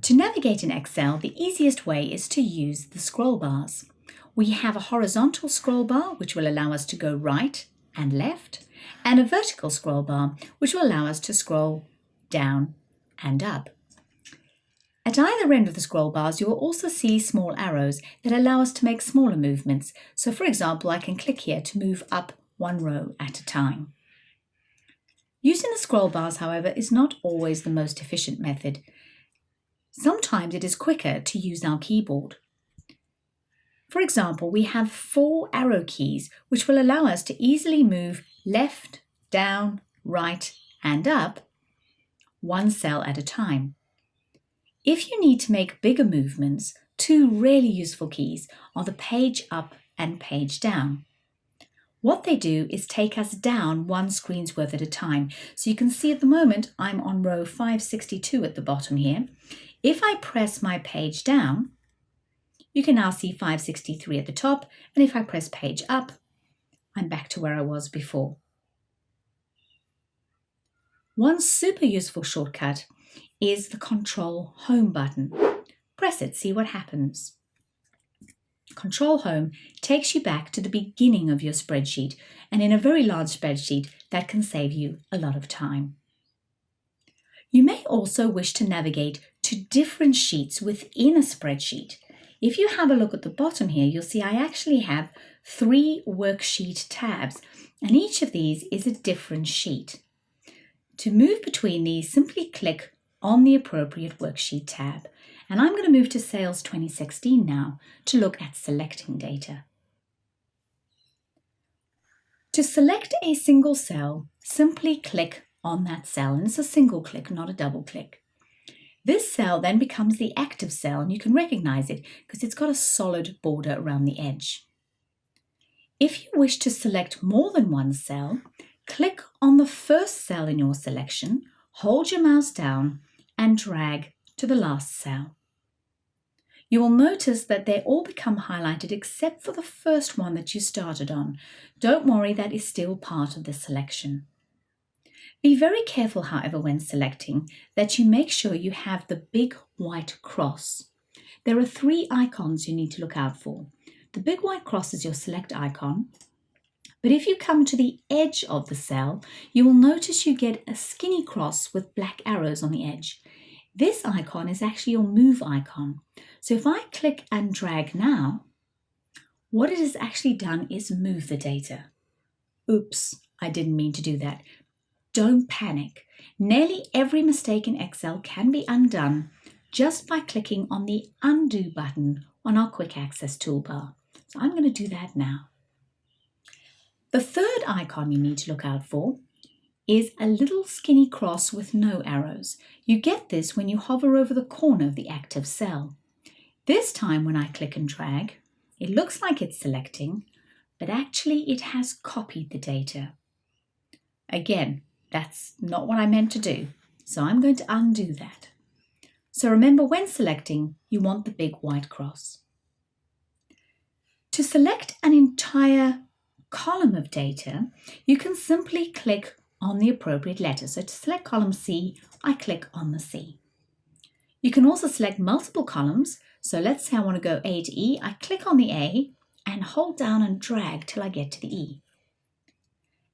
To navigate in Excel, the easiest way is to use the scroll bars. We have a horizontal scroll bar, which will allow us to go right and left, and a vertical scroll bar, which will allow us to scroll down and up. At either end of the scroll bars, you will also see small arrows that allow us to make smaller movements. So for example, I can click here to move up one row at a time. Using the scroll bars, however, is not always the most efficient method. Sometimes it is quicker to use our keyboard. For example, we have 4 arrow keys, which will allow us to easily move left, down, right, and up, one cell at a time. If you need to make bigger movements, 2 really useful keys are the page up and page down. What they do is take us down one screen's worth at a time. So you can see at the moment I'm on row 562 at the bottom here. If I press my page down, you can now see 563 at the top, and if I press page up, I'm back to where I was before. One super useful shortcut is the Control Home button. Press it, see what happens. Control Home takes you back to the beginning of your spreadsheet, and in a very large spreadsheet, that can save you a lot of time. You may also wish to navigate to different sheets within a spreadsheet. If you have a look at the bottom here, you'll see I actually have 3 worksheet tabs, and each of these is a different sheet. To move between these, simply click on the appropriate worksheet tab. And I'm going to move to Sales 2016 now to look at selecting data. To select a single cell, simply click on that cell, and it's a single click, not a double click. This cell then becomes the active cell, and you can recognize it because it's got a solid border around the edge. If you wish to select more than one cell, click on the first cell in your selection, hold your mouse down, and drag to the last cell. You will notice that they all become highlighted except for the first one that you started on. Don't worry, that is still part of the selection. Be very careful, however, when selecting, that you make sure you have the big white cross. There are 3 icons you need to look out for. The big white cross is your select icon, but if you come to the edge of the cell, you will notice you get a skinny cross with black arrows on the edge. This icon is actually your move icon. So if I click and drag now, what it has actually done is move the data. Oops, I didn't mean to do that. Don't panic. Nearly every mistake in Excel can be undone just by clicking on the Undo button on our Quick Access toolbar. So I'm going to do that now. The third icon you need to look out for is a little skinny cross with no arrows. You get this when you hover over the corner of the active cell. This time when I click and drag, it looks like it's selecting, but actually it has copied the data. Again, that's not what I meant to do, so I'm going to undo that. So remember, when selecting, you want the big white cross. To select an entire column of data, you can simply click on the appropriate letter. So to select column C, I click on the C. You can also select multiple columns. So let's say I want to go A to E. I click on the A and hold down and drag till I get to the E.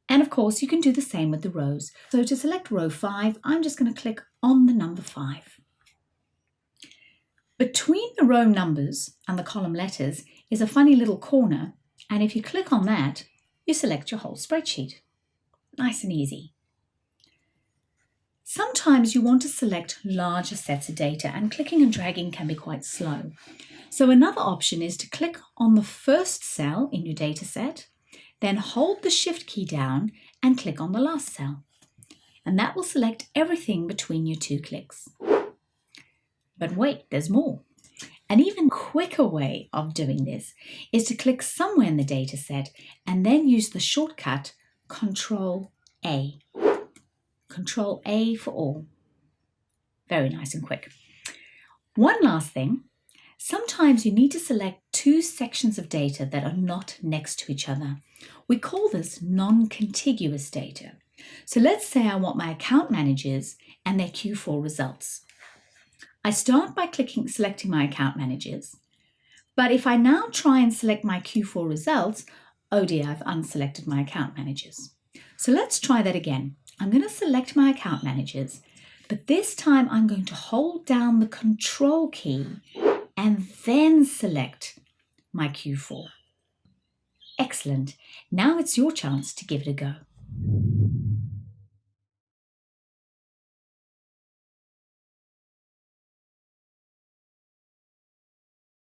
And of course, you can do the same with the rows. So to select row 5, I'm just going to click on the number 5. Between the row numbers and the column letters is a funny little corner. And if you click on that, you select your whole spreadsheet. Nice and easy. Sometimes you want to select larger sets of data, and clicking and dragging can be quite slow. So another option is to click on the first cell in your data set, then hold the Shift key down and click on the last cell. And that will select everything between your 2 clicks. But wait, there's more. An even quicker way of doing this is to click somewhere in the data set and then use the shortcut Control A. Control A for all. Very nice and quick. One last thing. Sometimes you need to select 2 sections of data that are not next to each other. We call this non-contiguous data. So let's say I want my account managers and their Q4 results. I start by selecting my account managers. But if I now try and select my Q4 results, oh dear, I've unselected my account managers. So let's try that again. I'm going to select my account managers, but this time I'm going to hold down the Control key and then select my Q4. Excellent. Now it's your chance to give it a go.